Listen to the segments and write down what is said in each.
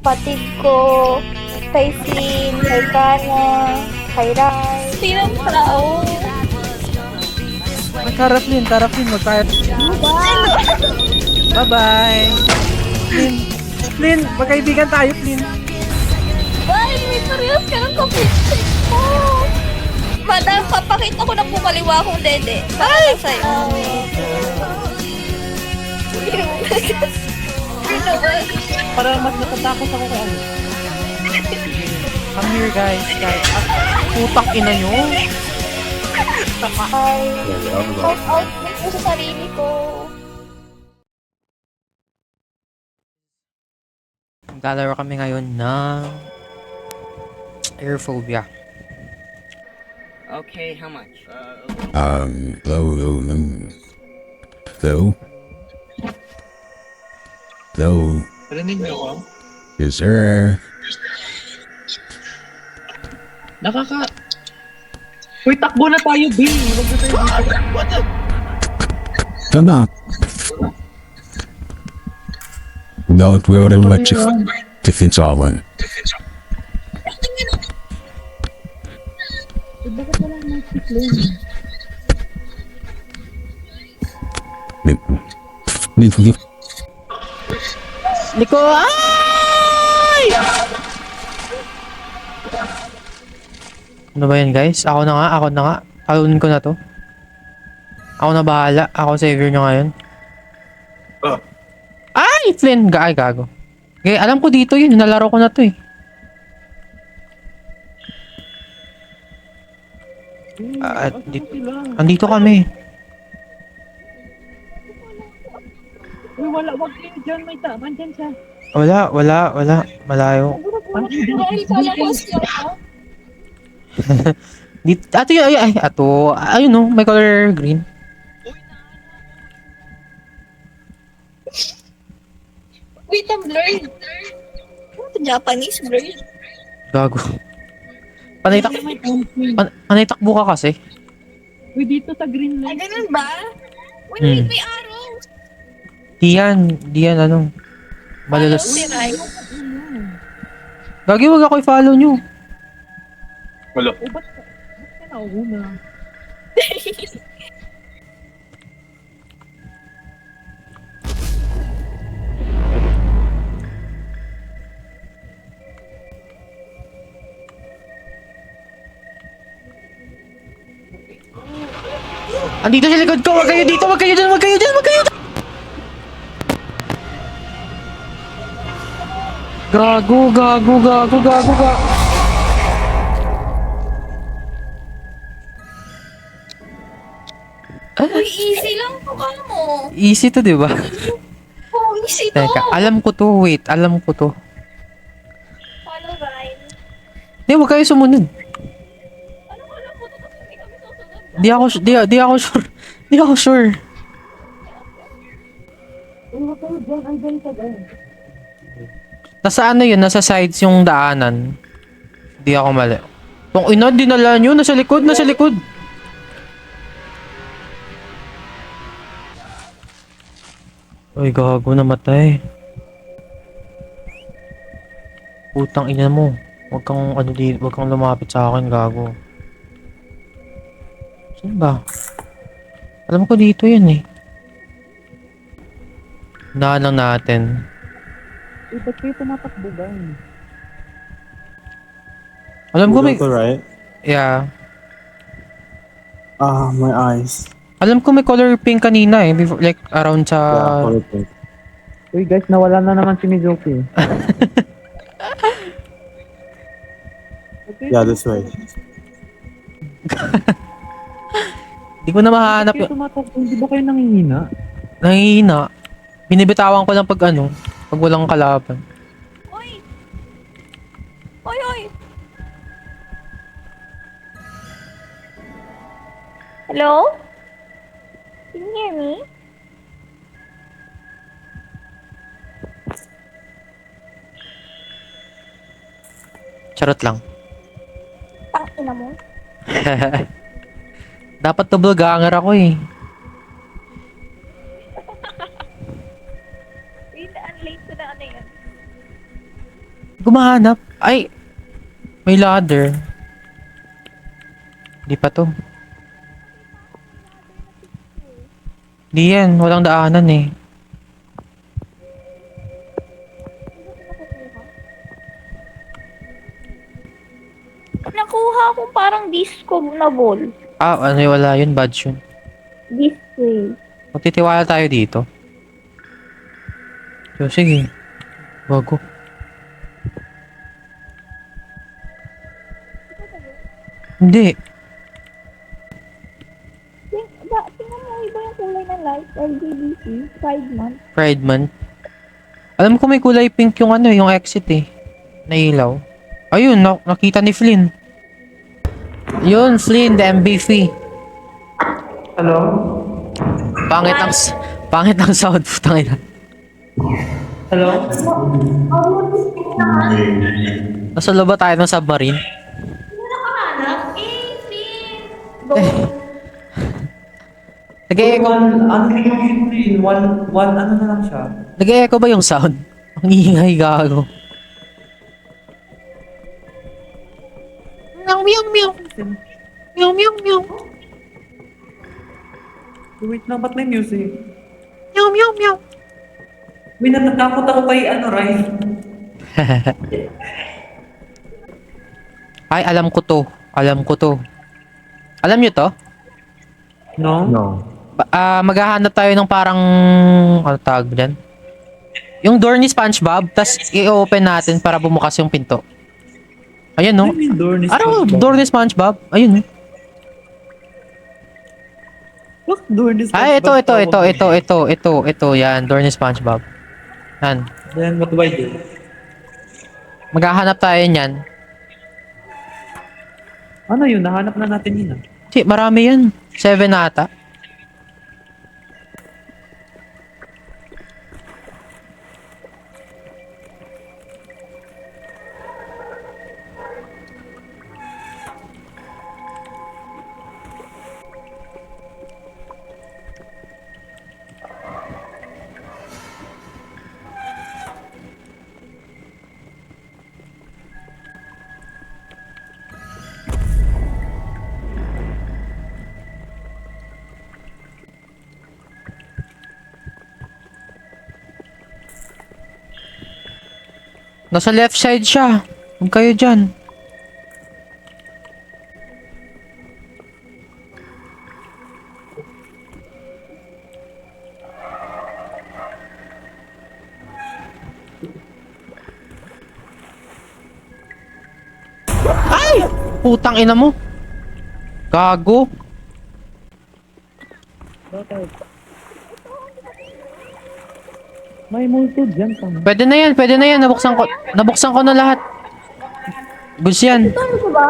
kapatid ko, kay Sin, kay Kana, kay Rai. Sinang tao? Magkarap Lin, magkaya. Bye-bye! Lin, Lin, magkaibigan tayo, Lin. Ay, may parehas ka ng kapatid ko. Madam, papakita ko na pumaliwa akong dede. Para sa'yo. Para mas natatakot ako kay ano. Come here, guys. Putang ina nyo. Ay, shout out din ko sa sarili ko. Maglalaro kami ngayon ng Airphobia. Okay, how much? Though, Rinig mo ako? yes, sir. Nakaka... Uy, takbo na tayo, B! Huwag na tayo dito. Come on. No, we're gonna let you defense all in. Nico! Ay! Ano ba yan, guys? Ako na nga. Talunin ko na to. Ako na bahala. Ako savior nyo ngayon. Ay! Flynn! Ay, gago. Okay, alam ko dito yun. Nalaro ko na to eh. Andito kami. Uy, wala. Huwag kayo dyan. May taman dyan siya. Wala. Malayo. Dahil pala ko siya. Dito, ato yun, ato. Ayun no, may color green. Wait, I'm blurred. Ano Japanese blurred? Gago. Panay takbo ka kasi. Uy, dito sa green Ay, light. ganun ba? Wait, may arrow. Di yan, ano. Malalas. Si Rai. Gagi, wag ako i-follow nyo. Wala. Oh, ba't ka nauuna? Andito sa likod ko, wag kayo dito, wag kayo dyan. Gago. Uy, easy lang to ka mo. Easy to, di ba? Oh, easy to. Teka, alam ko to, wait. Follow Rai. Di, wag kayo sumunod. Ano ko alam mo to kasi hindi kami susunod. Di ako sure. Di ako sure. Nasa ano yun? Nasa sides yung daanan. Di ako mali. Tong ina, dinala nyo. Nasa likod. Ay, gago, namatay. Putang ina mo. Huwag kang lumapit sa akin, gago. Saan ba? Alam ko dito yun eh. Daan lang natin. Uy, ba't kayo tumatakbo, guys? Alam ko may... To right? Yeah. Ah, my eyes. Alam ko may color pink kanina eh. Before, like around sa... Yeah, color pink. Uy, guys, nawala na naman si Mizuki. Yeah, this way. Di ko na mahanap Ba't kayo yun. tumatakbo? Hindi ba kayo nangihina? Nangihina. Binibitawan ko lang pag ano. Pag walang kalaban. Uy! Uy! Hello? Can you hear me? Charot lang. Tangina mo. Dapat doppelganger ako eh. Wait, late ko na ano yun. Gumahanap. Ay! May ladder. Di pa to. Di yan. Walang daanan eh. Nakuha akong parang disco na ball. Ah, ano yun? Wala yun. Badge yun. Display. Magtitiwala tayo dito. So, sige. Bago. Hindi. Tingnan mo, iba yung kulay ng light. LGBT. Pride month. Pride month. Alam ko may kulay pink yung ano, yung exit eh. Nailaw. Ayun, nakita ni Flynn. Yun, Flynn, the MVP. Hello? Pangit ang sound. Putang ina. Hello? Nasa loob ba tayo ng submarine? Go. Nag-e-echo. Ano yung screen? One ano na lang siya? Nag-e-echo ba yung sound? Ang ingay gago. Meow, meow, meow. Meow, meow, meow. Wait na, ba't may music? Meow, meow, meow. May natatakot ako kay Rai. Ay, alam ko to. Alam ko to. Alam nyo to? No? Maghahanap tayo ng parang... Ano tawag dyan? Yung door ni SpongeBob, tas i-open natin para bumukas yung pinto. Ayan, no? Ano yung door ni Ano? SpongeBob? Door ni SpongeBob? Ayun, no? What door ni SpongeBob? Ay, ito. Yan, door ni SpongeBob. Yan. Then what do I do? Maghahanap tayo niyan. Ano yun? Nahanap na natin yun ah. Marami yan. 7 ata. Nasa left side siya. Huwag kayo dyan. Ay! Putang ina mo. Gago. May multo dyan. Tama. Pwede na yan. Nabuksan ko na lahat. Goods yan. Ito ano ba?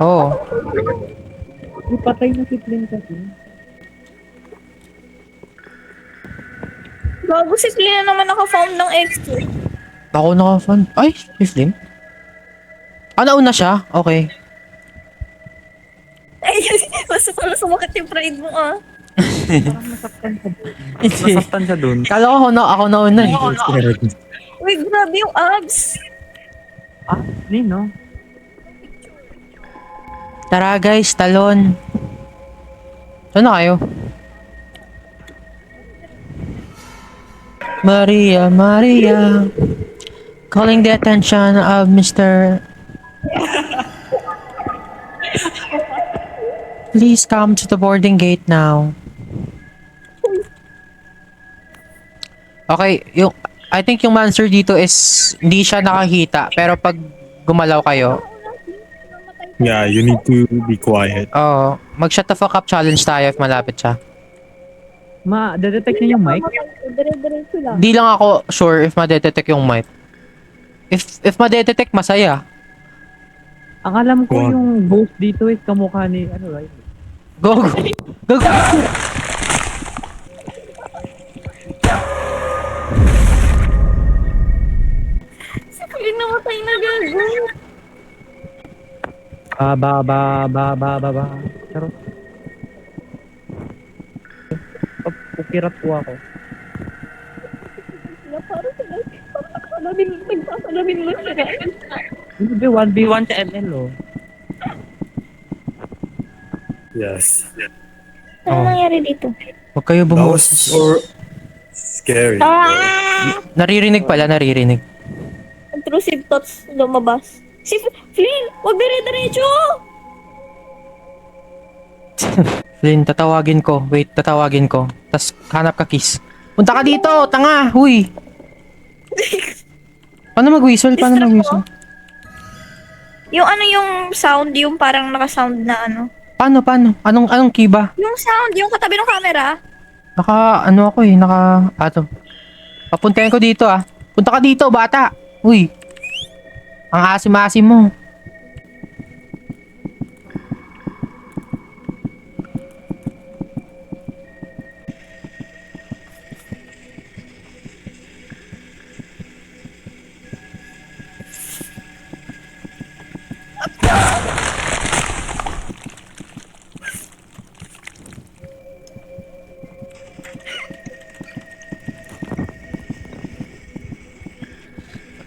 Oo. Ipatay na si Flynn kasi. Bago si Flynn na naman naka-found ng exit. Ako naka-fan. Ay, si Flynn. Nauna siya? Okay. Ay, basta pala sumakit yung pride mo ah. Parang nasaktan siya dun. Kala ko ako nauna eh. Uy, grabe yung abs. Ah, no? Tara guys, talon. Saan na kayo? Maria, Maria. Calling the attention of Mr. Please come to the boarding gate now. Okay, I think yung monster dito is hindi siya nakakita, pero pag gumalaw kayo, Yeah, you need to be quiet. mag-shut the fuck up challenge tayo if malapit siya. Ma-detect niya yung mic? Dire-diretso lang. Di lang ako sure if ma-detect yung mic. If ma-detect, masaya. Ang alam ko Wow. yung ghost dito is kamukha ni Rai. Go, go, go, go. Si Flynn namatay na gago. Ba. Charot. Pukirat po ako. Parang nakakalabi Nagpapalamin mo siya. Hindi, 1v1 sa ML, oh. Yes. Ano Oh. nangyari dito? Huwag kayo That was bumusos. so scary, bro. Ah! Naririnig pala, naririnig. Intrusive thoughts lumabas. Si Flynn! Huwag dire-diretso! Flynn, tatawagin ko. Wait, tatawagin ko. Tas hanap ka, Kiss. Punta ka dito, tanga! Huy! Paano mag-whistle? Paano mag-whistle? Yung ano yung sound, yung parang naka-sound na ano. Paano? Anong key ba? Yung sound, yung katabi ng camera. Ano ako eh, ato. Papuntahin ko dito ah. Punta ka dito, bata! Uy! Ang asim-asim mo.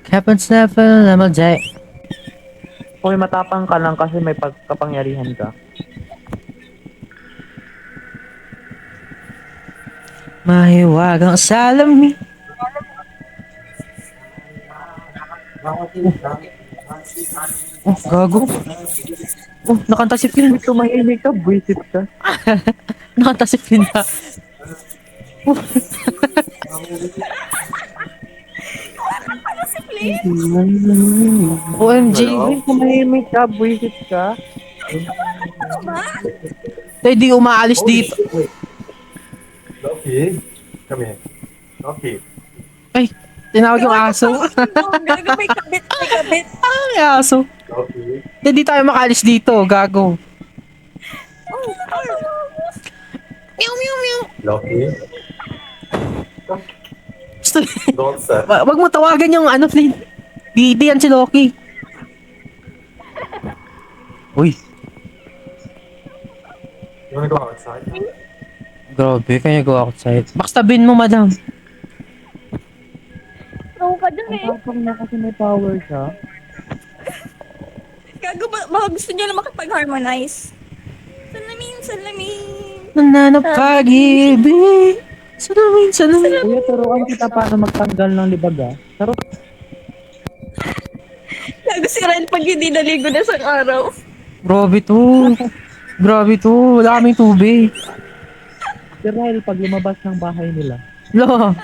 Happens never, I'm a day. Okay, matapang ka lang kasi may pagkapangyarihan ka. Mahiwagang salami. Oh, gago. Oh, nakanta si Flynn. Tumahimik ka, buisit ka. Nakanta si Flynn na. OMG. Tumahimik ka, buisit ka. Tayo di umaalis dito. Loki, come here. Loki. Ay, tinawag yung aso. Gago, may kabit, may kabit. Ay, aso. Loki. Hindi tayo makaalis dito, gago. Meow, meow, meow. Loki. Gusto, Don't set. wag mo tawagan yung ano, Flynn. Di yan si Loki. Uy, You wanna go outside? grabe, kaya go outside. Backstabin mo, madam. Ano ka dun eh? Matapang na kasi may power siya. Gago, baka gusto niyo na makipag-harmonize. Salamin. Nananap pag-ibig. Salamin. Kuya, turuan kita paano magtanggal ng libag, ah. Taro. Gago si Ren pag hindi naligo na sa araw. Grabe to. Grabe to. Wala kaming tubig. Si Rahel, pag lumabas ng bahay nila. Lo.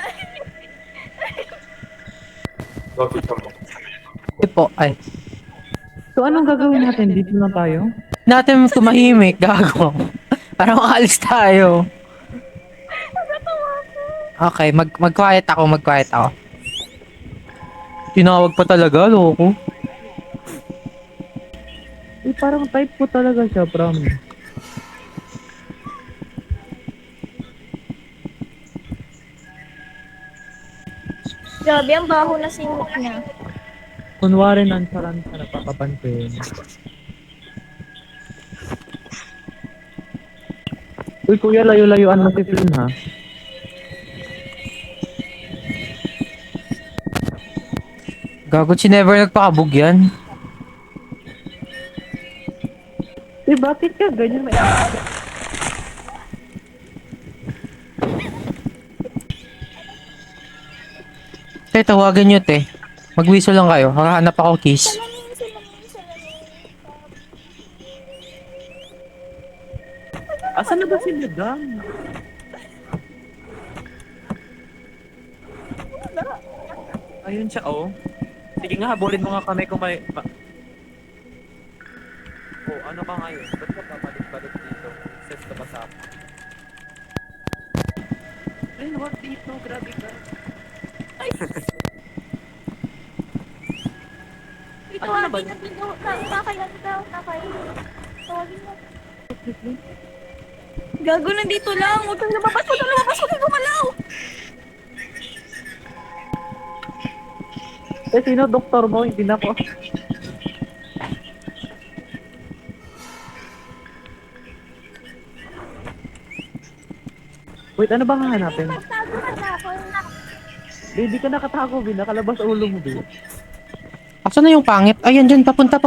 Loki, come on. Po, ay. So, anong gagawin natin? Dito na tayo? Natin tumahimik, gago. Para makaalis tayo. Okay, mag-quiet ako. Tinawag pa talaga, loko. Eh, parang type ko talaga siya, promise. Grabe, ang baho na simot niya. Kunwari nonchalant ka napapapansin. Uy, kuya, layo-layuan mo si Flynn, ha? Gago, si never nagpakabog yan. Eh, bakit ka ganyan? May Te, tawagan nyo, te. Mag-whistle lang kayo. Hahanap ako, Kiss. Asan na ba si Madam? Ayun siya, oh. Sige nga, habulin mo nga kami kung may... Oh, ano ka ngayon? Ba't ka papalit-palit dito? Set ka ba sa akin? Ay, wag dito. Grabe ka. Ito, Ano na ba? Nakailan daw. Tawagin mo. Gago, nandito lang. Huwag kang lumabas. Huwag kang gumalaw. Eh, sino doktor mo? Hindi na po. Wait, ano ba hahanapin? Magtago ka na ako. Hindi ka nakatago, Bin. Nakalabas ulo mo, Bin. Asan na yung pangit? Ayan dyan, papunta.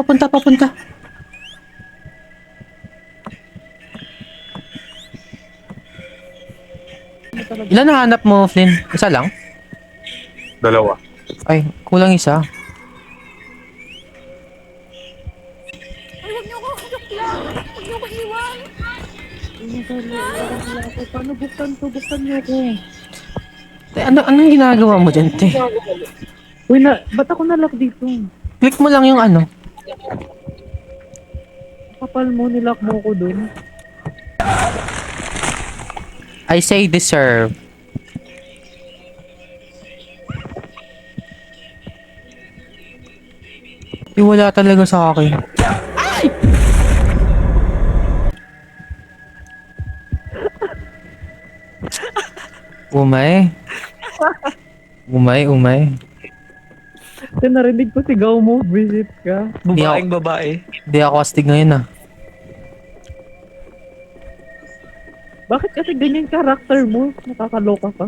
Ilan nahanap mo, Flynn? Isa lang? Dalawa. Ay, kulang isa. Ay, huwag niyo ako lang. Huwag niyo ako iwan. Paano buksan to? Buksan niyo ako. Anong ginagawa mo dyan, te? Uy, ba't ako nalock dito? Click mo lang yung ano. Kapal mo, nilock mo ako dun. I say deserve. Wala talaga sa akin. Ay! Umay. Kasi narinig ko sigaw mo, visit ka. Babaeng babae. Hindi ako astig ngayon ah. Bakit kasi ganyan karakter mo? Nakakaloka ka.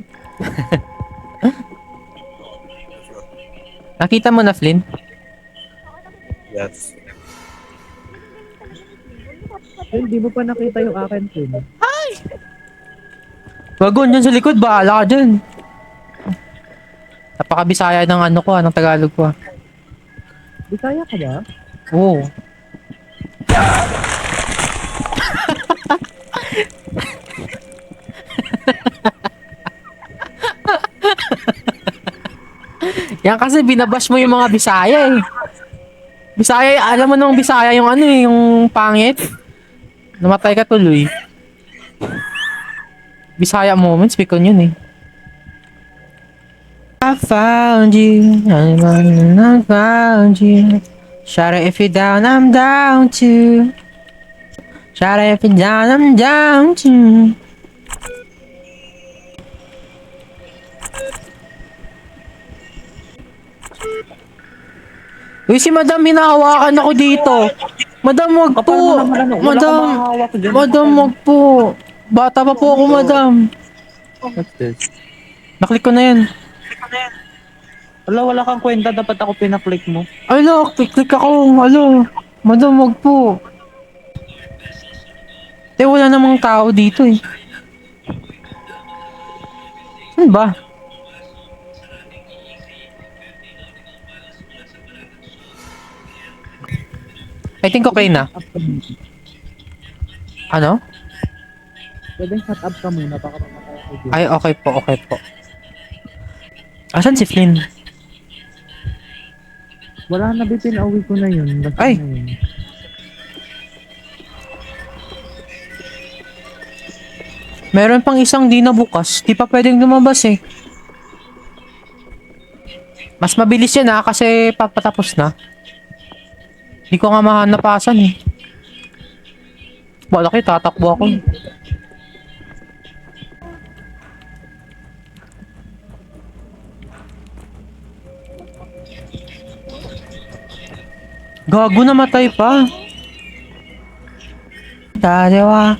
Nakita mo na, Flynn? Yes. Hindi mo pa nakita yung akin, Tin. Wagon dyan sa likod, bahala ka dyan. Napakabisaya ng ano ko ng Tagalog ko ah. Bisaya ka ba? Oo. Yan kasi binabash mo yung mga Bisaya eh. Bisaya, alam mo nung Bisaya yung ano eh, yung pangit. Namatay ka tuloy. Bisaya moments, pikon yun eh. I found you, I found you. Shout out if you're down, I'm down too. Shout out if you're down, I'm down too. Uy, si Madam, hinahawakan ako dito. Madam, wag po. Madam, wag po. Bata pa po ako, Madam. What's this? Naklik ko na yan. Wala kang kwenta. Dapat ako pinaklik mo. Alo, click ako. Alo. Madam, wag po. Wala namang tao dito eh. Saan ba? I think okay na. Ano? Pwedeng shut up ka muna. Baka mamatay ako dito. Ay, okay po. Asan si Flynn? Wala na, Bitin. Away ko na yun. Basta Ay! na yun. Meron pang isang di na bukas. Di pa pwedeng lumabas eh. Mas mabilis yan ah, kasi papatapos na. Di ko nga mahanapasan eh. Wala kayo, tatakbo ako. Gago, namatay pa. Dalawa.